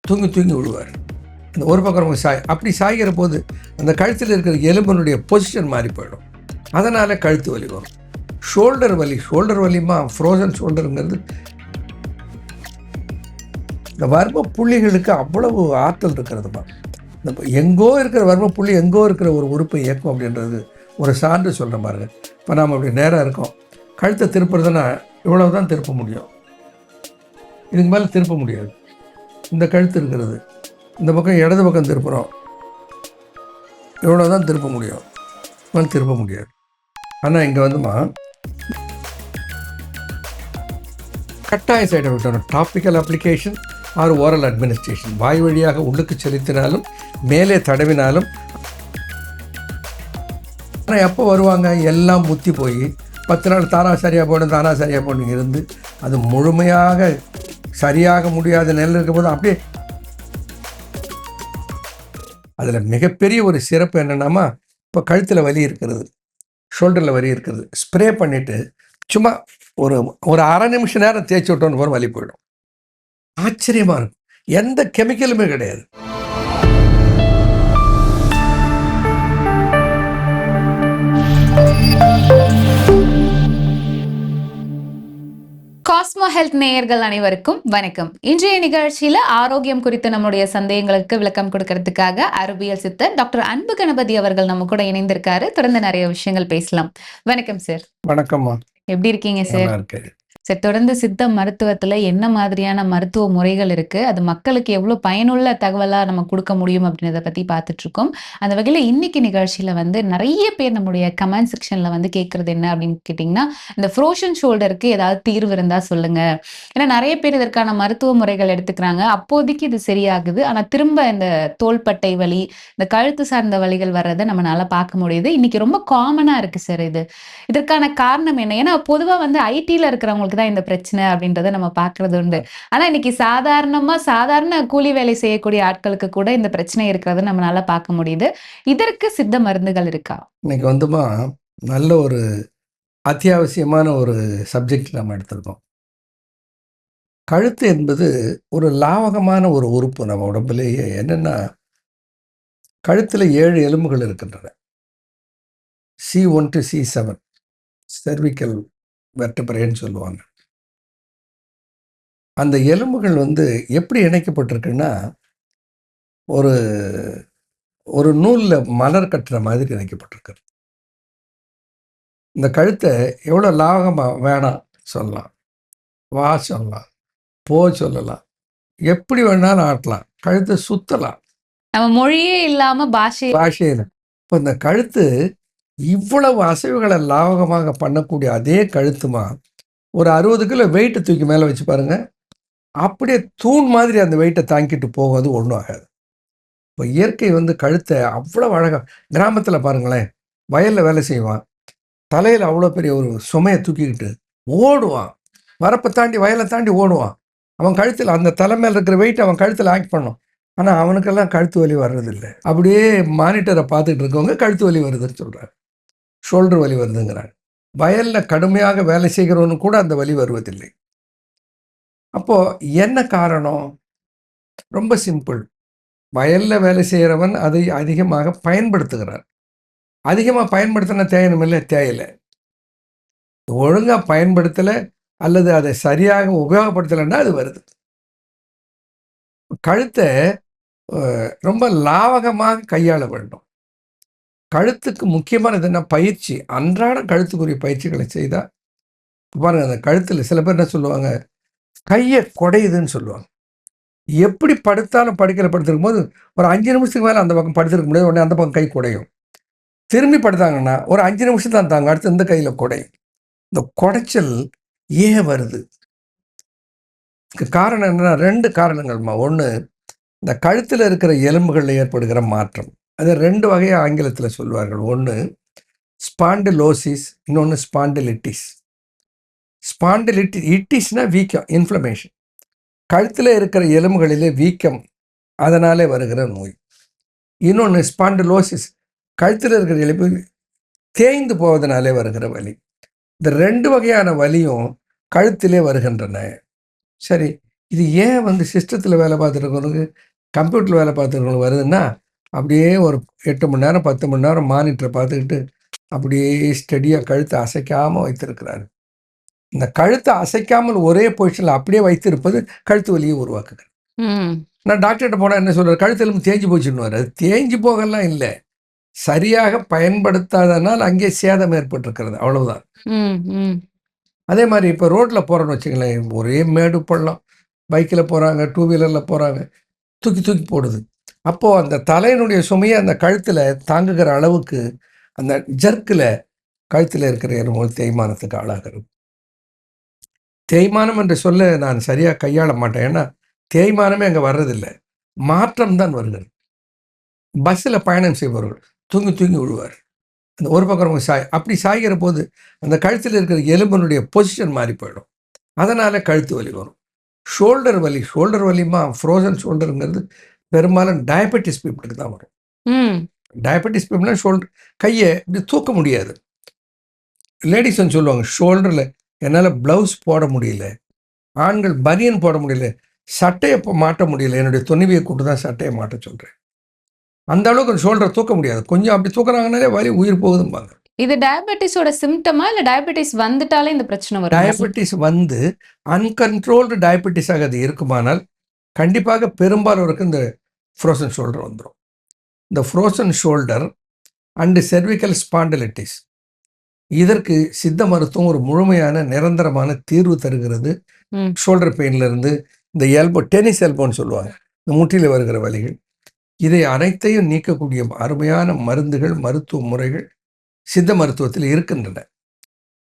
தூங்கி தூங்கி விழுவார். அந்த ஒரு பக்கம் ரொம்ப அப்படி சாய்கிற போது அந்த கழுத்தில் இருக்கிற எலும்பினுடைய பொசிஷன் மாறி போயிடும். அதனால் கழுத்து வலி வரும். ஷோல்டர் வலிமா ஃப்ரோசன் ஷோல்டருங்கிறது இந்த வர்ம புள்ளிகளுக்கு அவ்வளவு ஆற்றல் இருக்கிறதுமா. இந்த எங்கோ இருக்கிற வர்ம புள்ளி எங்கோ இருக்கிற ஒரு உறுப்பை இயக்கும் அப்படின்றது ஒரு சான்று சொல்கிற பாருங்க. இப்போ நாம் அப்படி நேராக இருக்கோம், கழுத்தை திருப்புறதுன்னா இவ்வளவு தான் திருப்ப முடியும், இதுக்கு மேலே திருப்ப முடியாது. இந்த கழுத்து இருக்கிறது, இந்த பக்கம் இடது பக்கம் திருப்புகிறோம், இவ்வளோ தான் திருப்ப முடியும், மேலே திருப்ப முடியாது. ஆனால் இங்கே வந்துமா கட்டாய சைடு எஃபெக்ட் வரும். Topical application or oral administration, வாய் வழியாக உள்ளுக்கு செலுத்தினாலும் மேலே தடவினாலும். ஆனால் எப்போ வருவாங்க, எல்லாம் முத்தி போய் 10 நாள் தானா சரியாக போகணும் இருந்து அது முழுமையாக சரியாக முடியாத நிலையில் இருக்கும்போது அப்படியே. அதில் மிகப்பெரிய ஒரு சிறப்பு என்னென்னாமா, இப்போ கழுத்தில் வலி இருக்கிறது, ஷோல்டரில் வலி இருக்கிறது, ஸ்ப்ரே பண்ணிவிட்டு சும்மா ஒரு அரை நிமிஷம் நேரம் தேய்ச்சி விட்டோன்னு போகிற வலி போயிடும். ஆச்சரியமாக இருக்கும். எந்த கெமிக்கலுமே கிடையாது. காஸ்மோ ஹெல்த் நேயர்கள் அனைவருக்கும் வணக்கம். இன்றைய நிகழ்ச்சியில ஆரோக்கியம் குறித்து நம்முடைய சந்தேகங்களுக்கு விளக்கம் கொடுக்கறதுக்காக அறிவியல் சித்தர் டாக்டர் அன்பு கணபதி அவர்கள் நம்ம கூட இணைந்திருக்காரு. தொடர்ந்து நிறைய விஷயங்கள் பேசலாம். வணக்கம் சார். வணக்கம்மா. எப்படி இருக்கீங்க சார்? சார், தொடர்ந்து சித்த மருத்துவத்துல என்ன மாதிரியான மருத்துவ முறைகள் இருக்கு, அது மக்களுக்கு எவ்வளவு பயனுள்ள தகவலா நம்ம கொடுக்க முடியும் அப்படின்றத பத்தி பார்த்துட்டு இருக்கோம். அந்த வகையில இன்னைக்கு நிகழ்ச்சியில நிறைய பேர் நம்முடைய கமெண்ட் செக்ஷன்ல கேட்கறது என்ன அப்படின்னு கேட்டீங்கன்னா, இந்த ஃப்ரோசன் ஷோல்டருக்கு ஏதாவது தீர்வு இருந்தா சொல்லுங்க. ஏன்னா நிறைய பேர் இதற்கான மருத்துவ முறைகள் எடுத்துக்கிறாங்க, அப்போதைக்கு இது சரியாகுது, ஆனா திரும்ப இந்த தோள்பட்டை வலி, இந்த கழுத்து சார்ந்த வலிகள் வர்றதை நம்மளால பார்க்க முடியுது. இன்னைக்கு ரொம்ப காமனா இருக்கு சார். இதற்கான காரணம் என்ன? ஏன்னா பொதுவா ஐடில இருக்கிறவங்களுக்கு தான் இந்த பிரச்சனை அப்படின்றத நம்ம பார்க்கறது உண்டு. ஆனா இன்னைக்கு சாதாரண கூலி வேலை செய்யக்கூடிய ஆட்களுக்கு கூட இந்த பிரச்சனை இருக்கிறத நம்மளால பார்க்க முடியுது. இதற்கு சித்த மருந்துகள் இருக்கா? இன்னைக்கு நல்ல ஒரு அத்தியாவசியமான ஒரு சப்ஜெக்ட் நம்ம எடுத்திருக்கோம். கழுத்து என்பது ஒரு லாவகமான ஒரு உறுப்பு நம்ம உடம்புலேயே. என்னன்னா, கழுத்தில் 7 எலும்புகள் இருக்கின்றன. C1 to C7 செர்விக்கல் வெர்டபிரேன்னு சொல்லுவாங்க. அந்த எலும்புகள் எப்படி இணைக்கப்பட்டிருக்குன்னா, ஒரு ஒரு நூலில் மலர் கட்டுற மாதிரி இணைக்கப்பட்டிருக்கு. இந்த கழுத்தை எவ்வளோ லாவகமாக வேணாம் சொல்லலாம், வா சொல்லலாம், போ சொல்லலாம், எப்படி வேணாலும் ஆட்டலாம், கழுத்தை சுத்தலாம், நம்ம மொழியே இல்லாம பாஷையில். இப்போ இந்த கழுத்து இவ்வளவு அசைவுகளை லாவகமாக பண்ணக்கூடிய அதே கழுத்துமா ஒரு 60 கிலோ வெயிட்டை தூக்கி மேலே வச்சு பாருங்க, அப்படியே தூண் மாதிரி அந்த வெயிட்டை தாங்கிட்டு போவது ஒன்றும் ஆகாது. இப்போ இயற்கை கழுத்தை அவ்வளோ அழகாக. கிராமத்தில் பாருங்களேன், வயலில் வேலை செய்வான், தலையில் அவ்வளோ பெரிய ஒரு சுமையை தூக்கிக்கிட்டு ஓடுவான், வரப்பை தாண்டி வயலை தாண்டி ஓடுவான். அவன் கழுத்தில் அந்த தலை மேலே இருக்கிற வெயிட் அவன் கழுத்தில் ஆக்ட் பண்ணும். ஆனால் அவனுக்கெல்லாம் கழுத்து வலி வர்றதில்லை. அப்படியே மானிட்டரை பார்த்துட்டு இருக்கவங்க கழுத்து வலி வருதுன்னு சொல்கிறாங்க, ஷோல்டர் வலி வருதுங்கிறாங்க. வயலில் கடுமையாக வேலை செய்கிறவனு கூட அந்த வலி வருவதில்லை. அப்போது என்ன காரணம்? ரொம்ப சிம்பிள். வயலில் வேலை செய்கிறவன் அதை அதிகமாக பயன்படுத்துகிறார். அதிகமாக பயன்படுத்தினா தேயணுமில்லை, தேயலை. ஒழுங்காக பயன்படுத்தலை அல்லது அதை சரியாக உபயோகப்படுத்தலைன்னா அது வருது. கழுத்தை ரொம்ப லாவகமாக கையாள வேண்டும். கழுத்துக்கு முக்கியமானது என்ன? பயிற்சி. அன்றாட கழுத்துக்குரிய பயிற்சிகளை செய்தால் பாருங்கள், அந்த கழுத்தில் சில பேர் என்ன சொல்லுவாங்க, கையை குடையுதுன்னு சொல்லுவாங்க. எப்படி படுத்தாலும் படுத்திருக்கும் போது ஒரு 5 நிமிஷத்துக்கு மேலே அந்த பக்கம் படுத்திருக்க முடியாது, உடனே அந்த பக்கம் கை குடையும். திரும்பி படுத்தாங்கன்னா ஒரு 5 நிமிஷம் தான் தாங்க, அடுத்து இந்த கையில் குடையும். இந்த குடைச்சல் ஏன் வருது? காரணம் என்னன்னா, 2 காரணங்கள்மா. ஒன்று, இந்த கழுத்தில் இருக்கிற எலும்புகளில் ஏற்படுகிற மாற்றம். அதை 2 வகையாக ஆங்கிலத்தில் சொல்வார்கள். ஒன்று ஸ்பாண்டிலோசிஸ், இன்னொன்று ஸ்பாண்டிலிட்டிஸ். இட்டிஸ்னா வீக்கம், இன்ஃப்ளமேஷன். கழுத்தில் இருக்கிற எலும்புகளிலே வீக்கம், அதனாலே வருகிற நோய். இன்னொன்று ஸ்பாண்டிலோசிஸ், கழுத்தில் இருக்கிற எலும்பு தேய்ந்து போவதனாலே வருகிற வலி. இந்த 2 வகையான வலியும் கழுத்திலே வருகின்றன. சரி, இது ஏன் வந்து சிஸ்டத்தில் வேலை பார்த்துருக்கவனுக்கு கம்ப்யூட்டரில் வேலை பார்த்துருக்கவனுக்கு வருதுன்னா, அப்படியே ஒரு 8 மணி நேரம் 10 மணி நேரம் மானிட்டரை பார்த்துக்கிட்டு அப்படியே ஸ்டெடியாக கழுத்தை அசைக்காமல் வைத்திருக்கிறாரு. இந்த கழுத்தை அசைக்காமல் ஒரே பொசிஷனில் அப்படியே வைத்திருப்பது கழுத்து வலியை உருவாக்குது. நான் டாக்டர்கிட்ட போனால் என்ன சொல்கிறார், கழுத்து எலும்பு தேஞ்சு போச்சுன்னுவார். அது தேஞ்சு போகலாம் இல்லை, சரியாக பயன்படுத்தாதனால் அங்கே சேதம் ஏற்பட்டிருக்கிறது, அவ்வளவுதான். அதே மாதிரி இப்போ ரோட்டில் போகிறோன்னு வச்சுங்களேன், ஒரே மேடு பள்ளம், பைக்கில் போகிறாங்க, 2 வீலரில் போகிறாங்க, தூக்கி தூக்கி போடுது. அப்போது அந்த தலையினுடைய சுமையை அந்த கழுத்தில் தாங்குகிற அளவுக்கு அந்த ஜர்க்கில் கழுத்தில் இருக்கிற எலும்புகள் தேய்மானத்துக்கு ஆளாகிறது. தேய்மானம் என்று சொல்ல நான் சரியாக கையாள மாட்டேன், ஏன்னா தேய்மானமே அங்கே வர்றதில்லை, மாற்றம் தான் வருகிறது. பஸ்ஸில் பயணம் செய்பவர்கள் தூங்கி தூங்கி விழுவார், அந்த ஒரு பக்கம் அப்படி சாய்கிற போது அந்த கழுத்தில் இருக்கிற எலும்பினுடைய பொசிஷன் மாறி போயிடும், அதனால் கழுத்து வலி வரும். ஷோல்டர் வலிமா ஃப்ரோசன் ஷோல்டருங்கிறது பெரும்பாலும் டயபெட்டிஸ் பீப்புளுக்கு தான் வரும். டயபெட்டிஸ் பீப்புள்னா ஷோல்டர் கையை இப்படி தூக்க முடியாது. லேடிஸ் வந்து சொல்லுவாங்க, ஷோல்டரில் என்னால் ப்ளவுஸ் போட முடியல, ஆண்கள் பனியன் போட முடியல, சட்டையை மாட்ட முடியல, என்னுடைய துணைவியை கூட்டு தான் சட்டையை மாட்ட சொல்கிறேன். அந்த அளவுக்கு ஷோல்டரை தூக்க முடியாது, கொஞ்சம் அப்படி தூக்குறாங்கனாலே வலி உயிர் போகுதும்பாங்க. இது டயபெட்டிஸோட சிம்டமா இல்லை டயபெட்டிஸ் வந்துட்டாலே இந்த பிரச்சனை வரும்? டயபெட்டிஸ் வந்து அன்கண்ட்ரோல்டு டயபெட்டிஸாக அது இருக்குமானால் கண்டிப்பாக பெரும்பாலோருக்கு இந்த ஃப்ரோசன் ஷோல்டர் வந்துடும். இந்த frozen shoulder and cervical spondylitis, இதற்கு சித்த மருத்துவம் ஒரு முழுமையான நிரந்தரமான தீர்வு தருகிறது. ஷோல்டர் பெயின்லேருந்து இந்த எல்போ, டென்னிஸ் எல்போன்னு சொல்லுவாங்க, இந்த முட்டியில் வருகிற வலிகள், இதை அனைத்தையும் நீக்கக்கூடிய அருமையான மருந்துகள், மருத்துவ முறைகள் சித்த மருத்துவத்தில் இருக்கின்றன.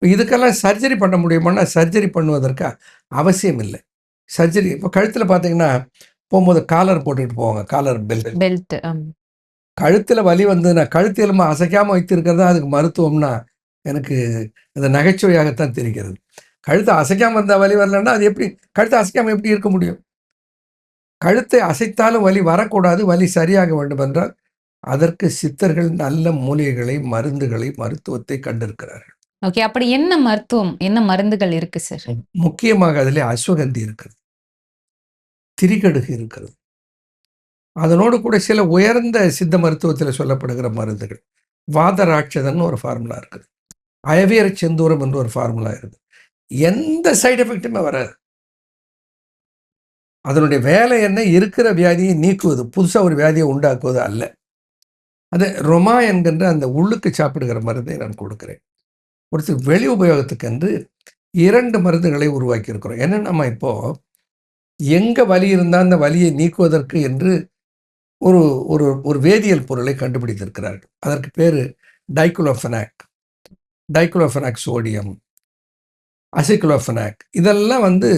இதுக்கெல்லாம் சர்ஜரி பண்ண முடியுமானா சர்ஜரி பண்ணுவதற்கு அவசியம் இல்லை. சர்ஜரி இப்போ கழுத்தில் பார்த்தீங்கன்னா போகும்போது காலர் போட்டுக்கிட்டு போவாங்க, காலர் பெல்ட். கழுத்தில் வலி வந்ததுன்னா கழுத்து எலும்பு அசைக்காமல் வைத்திருக்கிறதா அதுக்கு மருத்துவம்னா எனக்கு அது நகைச்சுவையாகத்தான் தெரிகிறது. கழுத்தை அசைக்காமல் இருந்தால் வலி வரலன்னா அது எப்படி, கழுத்தை அசைக்காமல் எப்படி இருக்க முடியும்? கழுத்தை அசைத்தாலும் வலி வரக்கூடாது, வலி சரியாக வேண்டும் என்றால் அதற்கு சித்தர்கள் நல்ல மூலிகைகளை, மருந்துகளை, மருத்துவத்தை கண்டிருக்கிறார்கள். ஓகே, அப்படி என்ன மருத்துவம், என்ன மருந்துகள் இருக்கு சார்? முக்கியமாக அதில் அஸ்வகந்தி இருக்கிறது, திரிகடுகு இருக்கிறது, அதனோடு கூட சில உயர்ந்த சித்த மருத்துவத்தில் சொல்லப்படுகிற மருந்துகள், வாதராட்சதன் ஒரு ஃபார்முலா இருக்குது, அயவீர செந்தூரம் என்று ஒரு ஃபார்முலா இருக்குது. எந்த சைடு எஃபெக்ட்டுமே வராது. அதனுடைய வேலை என்ன, இருக்கிற வியாதியை நீக்குவது, புதுசாக ஒரு வியாதியை உண்டாக்குவது அல்ல. அது ரொமா என்கின்ற அந்த உள்ளுக்கு சாப்பிடுகிற மருந்தை நான் கொடுக்கிறேன். ஒருத்தர் வெளி உபயோகத்துக்கு என்று 2 மருந்துகளை உருவாக்கி இருக்கிறோம். ஏன்னா நம்ம இப்போது எங்கே வலி இருந்தால் அந்த வலியை நீக்குவதற்கு என்று ஒரு ஒரு ஒரு வேதியியல் பொருளை கண்டுபிடித்திருக்கிறார்கள். அதற்கு பேர் டைக்ளோஃபெனாக் சோடியம், அசிக்ளோஃபெனாக். இதெல்லாம் வந்து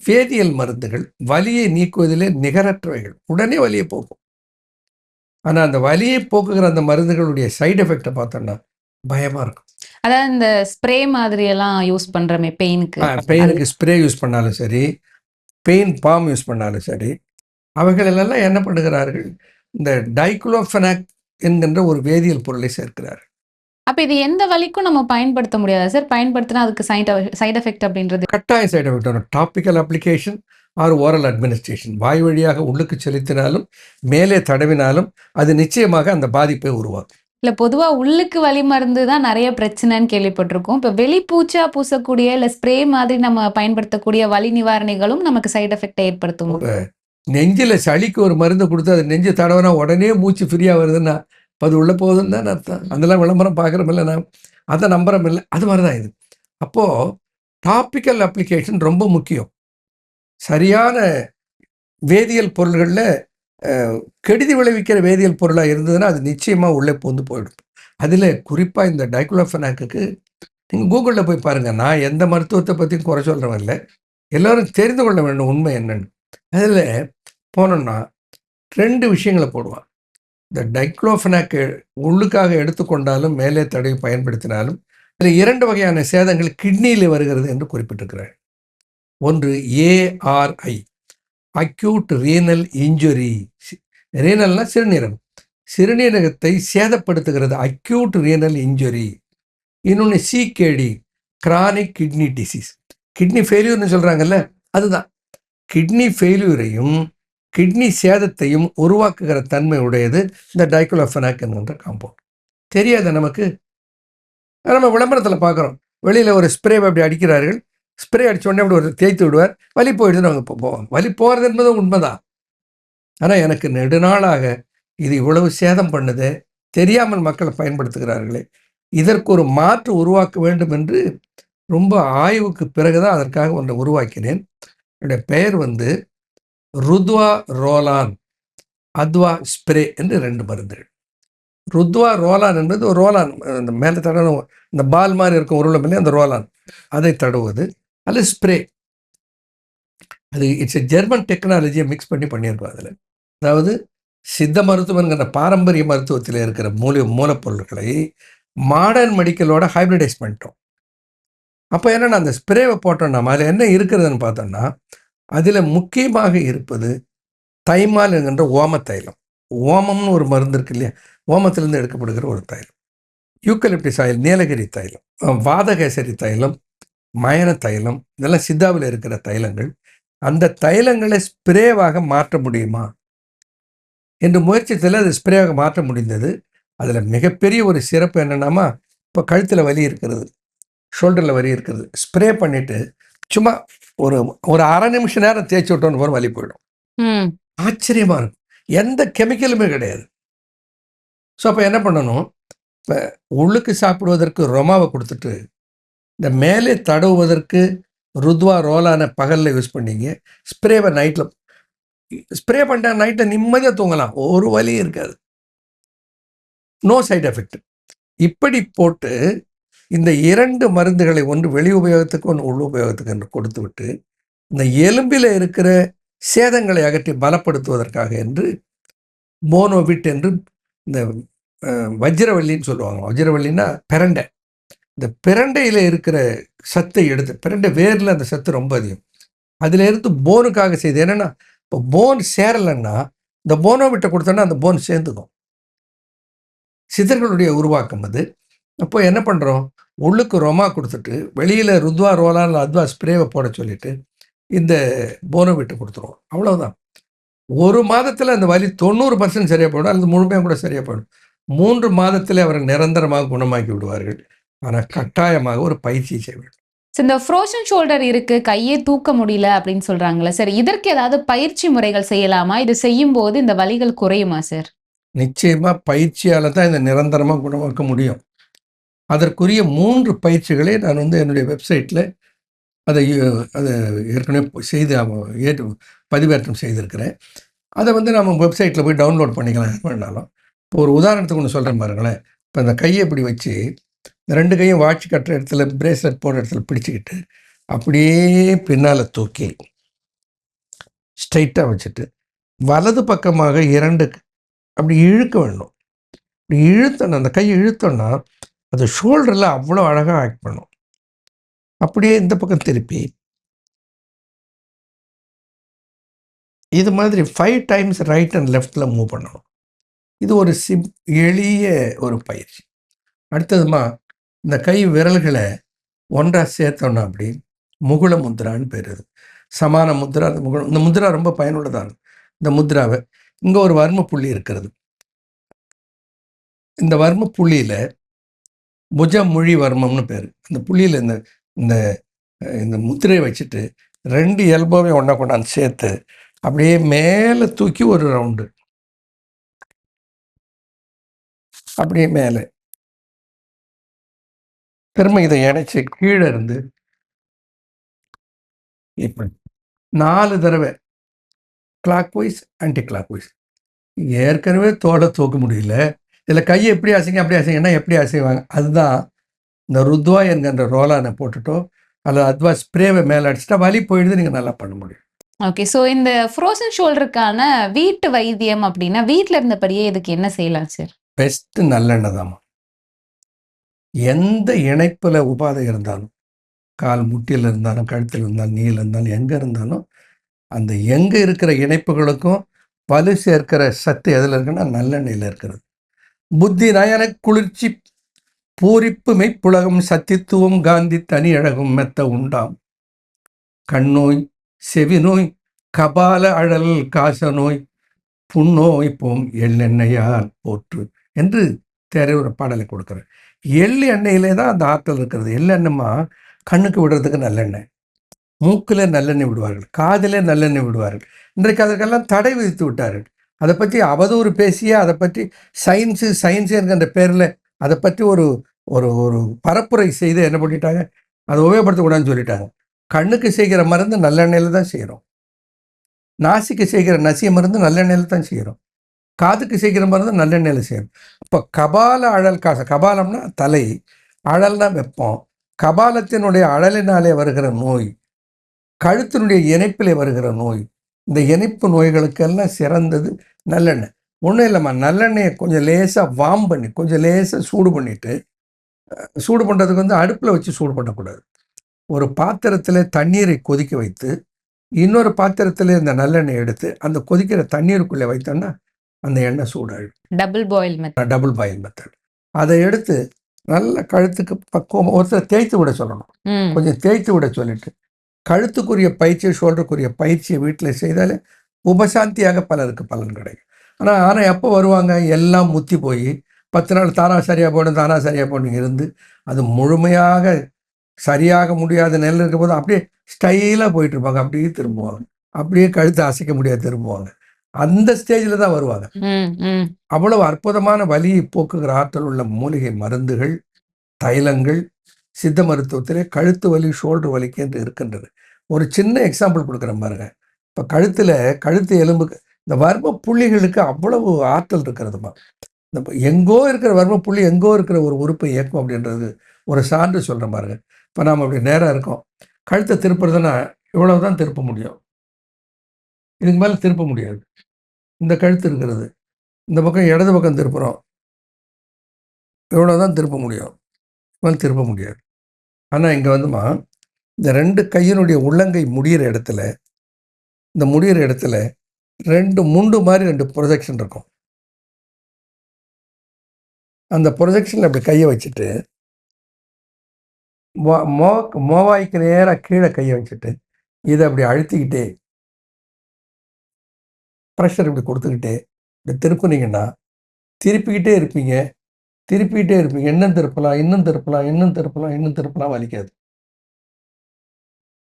வேதியியல் மருந்துகள், வலியை நீக்குவதிலே நிகரற்றவைகள், உடனே வலியை போக்கும். ஆனால் அந்த வலியை போக்குகிற அந்த மருந்துகளுடைய சைடு எஃபெக்டை பார்த்தோம்னா பயமாக இருக்கும். அதாவது இந்த ஸ்ப்ரே மாதிரி எல்லாம் யூஸ் பண்ணுறமே பெயினுக்கு ஸ்ப்ரே யூஸ் பண்ணாலும் சரி, பெயின் பாம் யூஸ் பண்ணாலும் சரி, அவைகளெல்லாம் என்ன பண்ணுகிறார்கள், இந்த டைக்ளோஃபெனாக் என்கின்ற ஒரு வேதியியல் பொருளை சேர்க்கிறார்கள். அப்போ இது எந்த வலிக்கும் நம்ம பயன்படுத்த முடியாதா சார்? பயன்படுத்தினா அதுக்கு சைடு எஃபெக்ட் அப்படின்றது கட்டாய சைடு எஃபெக்ட் வரும். Topical application or oral administration, வாய் வழியாக உள்ளுக்கு செலுத்தினாலும் மேலே தடவினாலும் அது நிச்சயமாக அந்த பாதிப்பை உருவாக்கும். இல்லை, பொதுவாக உள்ளுக்கு வலி மருந்து தான் நிறைய பிரச்சனைன்னு கேள்விப்பட்டிருக்கோம். இப்போ வெளிப்பூச்சா பூசக்கூடிய இல்லை ஸ்ப்ரே மாதிரி நம்ம பயன்படுத்தக்கூடிய வலி நிவாரணிகளும் நமக்கு சைடு எஃபெக்டை ஏற்படுத்தும். நெஞ்சில் சளிக்கு ஒரு மருந்து கொடுத்து அது நெஞ்சு தடவினா உடனே மூச்சு ஃப்ரீயாக வருதுன்னா அது உள்ளே போகுதுன்னு தான் அர்த்தம். அதெல்லாம் விளம்பரம் பார்க்குறமில்ல, நான் அதை நம்புறோம் இல்லை, அது மாதிரி தான் இது. அப்போது டாபிக்கல் அப்ளிகேஷன் ரொம்ப முக்கியம். சரியான வேதியியல் பொருள்களில் கெடுதி விளைவிக்கிற வேதியியல் பொருளாக இருந்ததுன்னா அது நிச்சயமாக உள்ளே பூந்து போயிடும். அதில் குறிப்பாக இந்த டைக்ளோஃபெனாக்கு நீங்கள் கூகுளில் போய் பாருங்கள். நான் எந்த மருத்துவத்தை பற்றியும் குறை சொல்கிறவன் இல்லை, எல்லோரும் தெரிந்து கொள்ள வேண்டும் உண்மை என்னன்னு. அதில் போனோம்னா 2 விஷயங்களை போடுவான். இந்த டைக்ளோஃபெனாக்கு உள்ளுக்காக எடுத்துக்கொண்டாலும் மேலே தடவி பயன்படுத்தினாலும் அதில் 2 வகையான சேதங்கள் கிட்னியில் வருகிறது என்று குறிப்பிட்டிருக்கிறார். ஒன்று ARI, அக்யூட் ரீனல் இன்ஜுரி. ரீனல்னா சிறுநீரகத்தை சேதப்படுத்துகிறது, அக்யூட் ரீனல் இன்ஜுரி. இன்னொன்று CKD, chronic kidney disease. Kidney ஃபெயிலியர்னு சொல்கிறாங்கல்ல, அதுதான் கிட்னி ஃபெயில்யூரையும் கிட்னி சேதத்தையும் உருவாக்குகிற தன்மை உடையது இந்த டைக்ளோஃபெனாக் என்கின்ற காம்பவுண்ட். தெரியாத நமக்கு. நம்ம விளம்பரத்தில் பார்க்குறோம், வெளியில் ஒரு ஸ்ப்ரே அப்படி அடிக்கிறார்கள், ஸ்ப்ரே அடித்த உடனே அப்படி ஒரு தேய்த்து விடுவார், வலி போயிடுதுன்னு அவங்க போவாங்க. வலி போகிறது என்பது உண்மைதான். ஆனால் எனக்கு நெடுநாளாக இது இவ்வளவு சேதம் பண்ணுது, தெரியாமல் மக்கள் பயன்படுத்துகிறார்களே, இதற்கு ஒரு மாற்று உருவாக்க வேண்டும் என்று ரொம்ப ஆய்வுக்கு பிறகுதான் அதற்காக ஒன்றை உருவாக்கினேன். என்னுடைய பெயர் ருத்வா ரோலான் அத்வா ஸ்ப்ரே என்று 2 மருந்துகள். ருத்வா ரோலான் என்பது ஒரு ரோலான், இந்த மேலே தடவை இந்த பால் மாதிரி இருக்கும் உருளை, அந்த ரோலான் அதை தடவுவது, அல்லது ஸ்ப்ரே. அது இட்ஸ் எ ஜெர்மன் டெக்னாலஜியை மிக்ஸ் பண்ணியிருக்கோம் அதில். அதாவது சித்த மருத்துவங்கிற பாரம்பரிய மருத்துவத்தில் இருக்கிற மூலப்பொருட்களை மாடர்ன் மெடிக்கலோட ஹைப்ரிடைஸ் பண்ணிட்டோம். அப்போ என்னென்னா அந்த ஸ்ப்ரேவை போட்டோம்னா அதில் என்ன இருக்கிறதுன்னு பார்த்தோம்னா, அதில் முக்கியமாக இருப்பது தைமால் என்கின்ற ஓம தைலம். ஓமம்னு ஒரு மருந்து இருக்கு இல்லையா, ஓமத்திலிருந்து எடுக்கப்படுகிற ஒரு தைலம். யூக்கலிப்டிஸ் ஆயில், நீலகிரி தைலம், வாதகேசரி தைலம், மயன தைலம், இதெல்லாம் சித்தாவில் இருக்கிற தைலங்கள். அந்த தைலங்களை ஸ்ப்ரேவாக மாற்ற முடியுமா என்று முயற்சித்தில் அது ஸ்ப்ரேவாக மாற்ற முடிந்தது. அதில் மிகப்பெரிய ஒரு சிறப்பு என்னென்னாமா, இப்போ கழுத்தில் வலி இருக்கிறது, ஷோல்டரில் வலி இருக்கிறது, ஸ்ப்ரே பண்ணிவிட்டு சும்மா ஒரு ஒரு அரை நிமிஷம் நேரம் தேய்ச்சி விட்டோன்னு போகிற வலி போயிடும். ஆச்சரியமாக இருக்கும். எந்த கெமிக்கலுமே கிடையாது. ஸோ அப்போ என்ன பண்ணணும், இப்போ உள்ளுக்கு சாப்பிடுவதற்கு ரொமாவை கொடுத்துட்டு இந்த மேலே தடவுவதற்கு ருத்வா ரோலான பகலில் யூஸ் பண்ணிங்க, ஸ்ப்ரேவை நைட்டில் ஸ்ப்ரே பண்ணிட்டா நைட்டில் நிம்மதியாக தூங்கலாம், ஒரு வலியும் இருக்காது, நோ சைட் எஃபெக்ட். இப்படி போட்டு இந்த 2 மருந்துகளை, ஒன்று வெளி உபயோகத்துக்கு, ஒன்று உள் உபயோகத்துக்கு என்று கொடுத்து விட்டு இந்த எலும்பில் இருக்கிற சேதங்களை அகற்றி பலப்படுத்துவதற்காக என்று மோனோவிட் என்று இந்த வஜ்ரவல்லின்னு சொல்லுவாங்க. வஜ்ரவல்லின்னா பிரண்டை. இந்த பிரண்டையில் இருக்கிற சத்தை எடுத்து, பிரண்டை வேரில் அந்த சத்து ரொம்ப அதிகம், அதில் இருந்து போனுக்காக செய்து. என்னென்னா இப்போ போன் சேரலைன்னா இந்த போனோவிட்டை கொடுத்தோன்னா அந்த போன் சேர்ந்துக்கும். சித்தர்களுடைய உருவாக்கம் அது. அப்போ என்ன பண்ணுறோம், உள்ளுக்கு ரொமா கொடுத்துட்டு வெளியில் ருத்வா ரோலான் அத்வா ஸ்ப்ரேவை போட சொல்லிவிட்டு இந்த போனோவிட்டு கொடுத்துருவோம். அவ்வளோதான். 1 மாதத்தில் அந்த வலி 90% சரியாக போயிடும், அல்லது முழுமையாக கூட சரியாக போயிடும். 3 மாதத்தில் அவரை நிரந்தரமாக குணமாக்கி விடுவார்கள். ஆனால் கட்டாயமாக ஒரு பயிற்சி செய்ய வேண்டும். இந்த ஃப்ரோசன் ஷோல்டர் இருக்கு, கையே தூக்க முடியல அப்படின்னு சொல்றாங்களே சார், இதற்கு ஏதாவது பயிற்சி முறைகள் செய்யலாமா? இது செய்யும் போது இந்த வலிகள் குறையுமா சார்? நிச்சயமாக பயிற்சியால் தான் இந்த நிரந்தரமாக குணமாக்க முடியும். அதற்குரிய 3 பயிற்சிகளை நான் என்னுடைய வெப்சைட்டில் அதை ஏற்கனவே செய்து பதிவேற்றம் செய்திருக்கிறேன். அதை நம்ம வெப்சைட்டில் போய் டவுன்லோட் பண்ணிக்கலாம் வேணாலும். இப்போ ஒரு உதாரணத்துக்கு ஒன்று சொல்கிறேன் பாருங்களேன். இப்போ இந்த கையை இப்படி வச்சு 2 கையும் வாட்ச் கட்டுற இடத்துல, பிரேஸ்லெட் போடுற இடத்துல பிடிச்சிக்கிட்டு அப்படியே பின்னால் தூக்கி ஸ்ட்ரைட்டாக வச்சுட்டு வலது பக்கமாக 2 அப்படி இழுக்க வேண்டும். இப்படி இழுத்தோன்னா, அந்த கையை இழுத்தோன்னா அது ஷோல்டரில் அவ்வளோ அழகாக ஆக்ட் பண்ணும். அப்படியே இந்த பக்கம் திருப்பி இது மாதிரி 5 டைம்ஸ் ரைட் அண்ட் லெஃப்டில் மூவ் பண்ணணும். இது ஒரு எளிய ஒரு பயிற்சி. அடுத்ததுமா இந்த கை விரல்களை ஒன்றாக சேர்த்தோன்னா அப்படி முகுள முத்ரான்னு பேர். இது சமான முத்ரா. இந்த முத்ரா ரொம்ப பயனுள்ளதான இந்த முத்ராவை, இங்கே ஒரு வர்ம புள்ளி இருக்கிறது. இந்த வர்ம புள்ளியில் புஜமொழி வர்மம்னு பேர். அந்த புள்ளியில் இந்த இந்த இந்த முத்திரையை வச்சுட்டு 2 எல்போவை ஒன்றா கொண்டாந்து சேர்த்து அப்படியே மேலே தூக்கி ஒரு ரவுண்டு, அப்படியே மேலே திரும்ப இதை இணைச்சி கீழே இருந்து இப்படி 4 தடவை clockwise anticlockwise. ஏற்கனவே தோலை தூக்க முடியல, இதில் கையை எப்படி அசைங்க அப்படி அசைங்கன்னா எப்படி அசைவாங்க. அதுதான் இந்த ருத்வா என்கின்ற ரோலானை போட்டுட்டோ அல்லது அத்வா ஸ்ப்ரேவை மேலே அடிச்சுட்டா வலி போயிடுது, நீங்கள் நல்லா பண்ண முடியும். ஓகே. ஸோ இந்த ஃப்ரோசன் ஷோல்டருக்கான வீட்டு வைத்தியம் அப்படின்னா வீட்டில் இருந்தபடியே இதுக்கு என்ன செய்யலாம் சார்? பெஸ்ட்டு நல்லெண்ணெய் தான். எந்த இணைப்பில் உபாதை இருந்தாலும், கால் முட்டியில் இருந்தாலும், கழுத்தில் இருந்தாலும், நீயில் இருந்தாலும், எங்கே இருந்தாலும் அந்த எங்கே இருக்கிற இணைப்புகளுக்கும் வலு சேர்க்கிற சத்து எதில் இருக்குன்னா நல்லெண்ணெயில் இருக்கிறது. புத்தி நயன குளிர்ச்சி பூரிப்பு மெய்ப்புலகம் சத்தித்துவம் காந்தி தனி அழகும் மெத்த உண்டாம். கண்ணோய், செவி நோய், கபால அழல் காச நோய் புண்ணோய் போம் எள்ளெண்ணெயால் போற்று என்று ஒரு பாடலை கொடுக்குறேன். எள்ளு எண்ணெயிலே தான் அந்த ஆற்றல் இருக்கிறது. எள்ளெண்ணெய்மா கண்ணுக்கு விடுறதுக்கு நல்லெண்ணெய், மூக்கில் நல்லெண்ணெய் விடுவார்கள், காதிலே நல்லெண்ணெய் விடுவார்கள். இன்றைக்கு அதற்கெல்லாம் தடை விதித்து விட்டார்கள். அதை பற்றி அவதூறு பேசிய, அதை பற்றி சயின்ஸு என்கின்ற பேரில் அதை பற்றி ஒரு ஒரு ஒரு பரப்புரை செய்து என்ன பண்ணிட்டாங்க, அதை உபயோகப்படுத்தக்கூடாதுன்னு சொல்லிட்டாங்க. கண்ணுக்கு செய்கிற மருந்து நல்லெண்ணெயில் தான் செய்கிறோம், நாசிக்கு செய்கிற நசிய மருந்து நல்லெண்ணெயில் தான் செய்கிறோம், காதுக்கு செய்கிற மருந்து நல்லெண்ணெயில் செய்யணும். இப்போ கபால அழல் காச, கபாலம்னா தலை, அழல்னா வெப்பம். கபாலத்தினுடைய அழலினாலே வருகிற நோய், கழுத்தினுடைய இணைப்பிலே வருகிற நோய், இந்த இணைப்பு நோய்களுக்கெல்லாம் சிறந்தது நல்லெண்ணெய். ஒன்றும் இல்லைம்மா, நல்லெண்ணெயை கொஞ்சம் லேசாக வார்ம் பண்ணி, கொஞ்சம் லேசாக சூடு பண்ணிவிட்டு, சூடு பண்ணுறதுக்கு வந்து அடுப்பில் வச்சு சூடு பண்ணக்கூடாது. ஒரு பாத்திரத்தில் தண்ணீரை கொதிக்க வைத்து, இன்னொரு பாத்திரத்தில் இந்த நல்லெண்ணெய் எடுத்து அந்த கொதிக்கிற தண்ணீருக்குள்ளே வைத்தோன்னா அந்த எண்ணெய் சூடாயிடும். Double boil method. அதை எடுத்து நல்ல கழுத்துக்கு பக்குவம் ஒருத்தர் தேய்த்து விட சொல்லணும். கொஞ்சம் தேய்த்து விட சொல்லிட்டு கழுத்துக்குரிய பயிற்சி, ஷோல்டருக்குரிய பயிற்சியை வீட்டில் செய்தாலே உபசாந்தியாக பலருக்கு பலன் கிடைக்கும். ஆனால் எப்போ வருவாங்க, எல்லாம் முத்தி போய் 10 நாள் தானா சரியாக போகணும் இருந்து அது முழுமையாக சரியாக முடியாத நிலையில் இருக்க போது அப்படியே ஸ்டைலாக போயிட்டு இருப்பாங்க, அப்படியே திரும்புவாங்க, அப்படியே கழுத்தை அசைக்க முடியாது திரும்புவாங்க. அந்த ஸ்டேஜில் தான் வருவாங்க. அவ்வளவு அற்புதமான வலியை போக்குகிற ஆற்றல் உள்ள மூலிகை மருந்துகள், தைலங்கள் சித்த மருத்துவத்திலே கழுத்து வலி, ஷோல்டர் வலிக்கு என்று இருக்கின்றது. ஒரு சின்ன எக்ஸாம்பிள் கொடுக்குறேன் பாருங்க. இப்போ கழுத்து எலும்புக்கு இந்த வர்ம புள்ளிகளுக்கு அவ்வளவு ஆற்றல் இருக்கிறதுமா. இந்த எங்கோ இருக்கிற வர்ம புள்ளி எங்கோ இருக்கிற ஒரு உறுப்பை இயக்கும் அப்படின்றது ஒரு சான்று சொல்கிறேன் பாருங்க. இப்போ நாம் அப்படி நேராக இருக்கோம், கழுத்தை திருப்புறதுன்னா இவ்வளவு தான் திருப்ப முடியும், இதுக்கு மேலே திருப்ப முடியாது. இந்த கழுத்து இருக்கிறது, இந்த பக்கம் இடது பக்கம் திருப்புறோம், இவ்வளோ தான் திருப்ப முடியும், மேலே திருப்ப முடியாது. ஆனால் இங்கே வந்துமா இந்த 2 கையினுடைய உள்ளங்கை முடிகிற இடத்துல, இந்த முடிகிற இடத்துல 2 முண்டு மாதிரி 2 ப்ரொஜெக்ஷன் இருக்கும். அந்த ப்ரொஜெக்ஷனில் அப்படி கையை வச்சுட்டு மோவாய்க்கு நேராக கீழே கையை வச்சுட்டு இதை அப்படி அழுத்திக்கிட்டே ப்ரெஷர் இப்படி கொடுத்துக்கிட்டே இப்படி திருப்புனீங்கன்னா திருப்பிக்கிட்டே இருப்பீங்க. இன்னும் திருப்பலாம் வலிக்காது.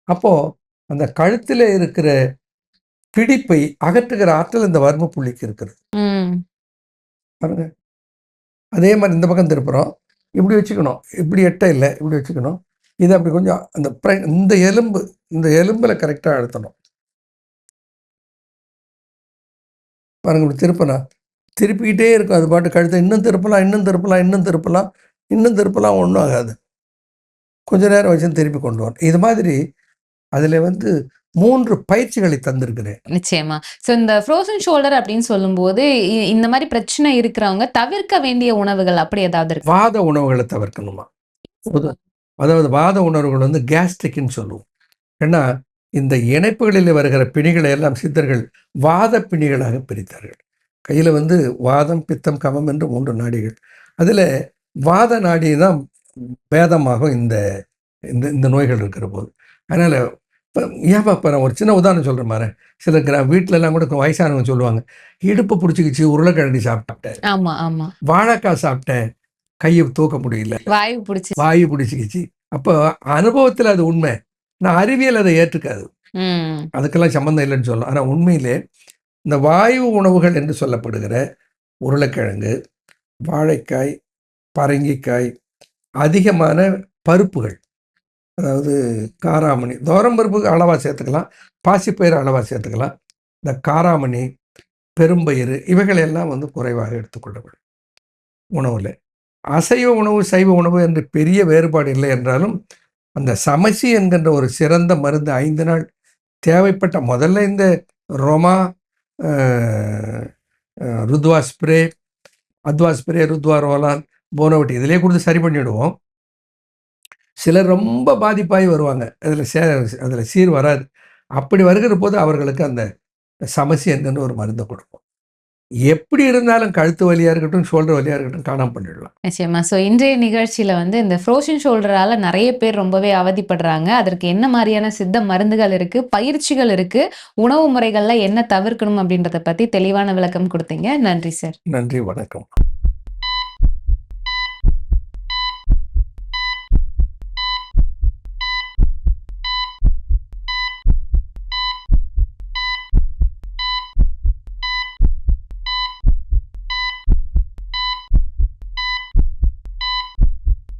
அப்போது அந்த கழுத்தில் இருக்கிற பிடிப்பை அகற்றுகிற ஆற்றல் இந்த வர்ம புள்ளிக்கு இருக்கிறது பாருங்க. அதே மாதிரி இந்த பக்கம் திருப்புறோம், இப்படி வச்சுக்கணும், இப்படி எட்ட இல்லை, இப்படி வச்சுக்கணும். இதை அப்படி கொஞ்சம் அந்த இந்த எலும்பில் கரெக்டாக அழுத்தணும் பாருங்க. இப்படி திருப்பினா திருப்பிக்கிட்டே இருக்கும், அது பாட்டு கழுத்தை இன்னும் திருப்பலாம், ஒன்றும் ஆகாது. கொஞ்ச நேரம் வச்சு திருப்பி கொண்டு வரணும். இது மாதிரி அதில் 3 பயிற்சிகளை தந்திருக்கிறேன். நிச்சயமா. ஸோ இந்த ஃப்ரோசன் ஷோல்டர் அப்படின்னு சொல்லும்போது இந்த மாதிரி பிரச்சனை இருக்கிறவங்க தவிர்க்க வேண்டிய உணவுகள் அப்படி ஏதாவது இருக்கு? வாத உணவுகளை தவிர்க்கணுமா. அதாவது வாத உணவுகள் கேஸ்ட்ரிக்னு சொல்லுவோம். ஏன்னா இந்த இணைப்புகளில் வருகிற பிணிகளை எல்லாம் சித்தர்கள் வாத பிணிகளாக பிரித்தார்கள். கையில் வாதம், பித்தம், கமம் என்று 3 நாடிகள். அதில் வாத நாடி தான் பேதமாகும் இந்த இந்த நோய்கள் இருக்கிற போது. அதனால் இப்போ ஏன்ப்பா நான் ஒரு சின்ன உதாரணம் சொல்கிறேன் பாரு. சில வீட்டிலலாம் கூட வயசானவங்க சொல்லுவாங்க, இடுப்பு பிடிச்சிக்கிச்சு, உருளைக்கிழங்கு சாப்பிட்டேன், வாழைக்காய் சாப்பிட்டேன், கையை தூக்க முடியல, வாயு பிடிச்சிக்கிச்சு. அப்போ அனுபவத்தில் அது உண்மை, நான் அறிவியல் அதை ஏற்றுக்காது, அதுக்கெல்லாம் சம்மந்தம் இல்லைன்னு சொல்லலாம். ஆனால் உண்மையிலே இந்த வாயு உணவுகள் என்று சொல்லப்படுகிற உருளைக்கிழங்கு, வாழைக்காய், பரங்கிக்காய், அதிகமான பருப்புகள், அதாவது காராமணி, பருப்புக்கு அளவாக சேர்த்துக்கலாம், பாசிப்பயிறு அளவாக சேர்த்துக்கலாம். இந்த காராமணி, பெரும்பயிறு இவைகளெல்லாம் குறைவாக எடுத்துக்கொள்ள வேண்டும் உணவில். அசைவ உணவு, சைவ உணவு என்று பெரிய வேறுபாடு இல்லை என்றாலும் அந்த சமசி என்கின்ற ஒரு சிறந்த மருந்து 5 நாள் தேவைப்பட்ட முதல்ல இந்த ரோமா, ருத்வா ஸ்ப்ரே, ருத்வா ரோலான், போனோவட்டி இதிலே கொடுத்து சரி பண்ணிவிடுவோம். சிலர் ரொம்ப பாதிப்பாகி வருவாங்க, அதில் சீர் வராது. அப்படி வருகிற போது அவர்களுக்கு அந்த சமசி என்கின்ற ஒரு மருந்தை கொடுப்போம். எப்படி இருந்தாலும் கழுத்து வலியா இருக்கட்டும், ஷோல்டர் வலியா இருக்கட்டும் காணாம பண்ணிடலாம். நிச்சயமா. ஸோ இன்றைய நிகழ்ச்சியில வந்து இந்த ஃப்ரோசன் ஷோல்டரால நெறைய பேர் ரொம்பவே அவதிப்படுறாங்க. அதற்கு என்ன மாரியான சித்த மருந்துகள் இருக்கு, பயிற்சிகள் இருக்கு, உணவு முறைகள்ல என்ன தவிர்க்கணும் அப்படின்றத பத்தி தெளிவான விளக்கம் குடுத்தீங்க. நன்றி சார். நன்றி, வணக்கம்.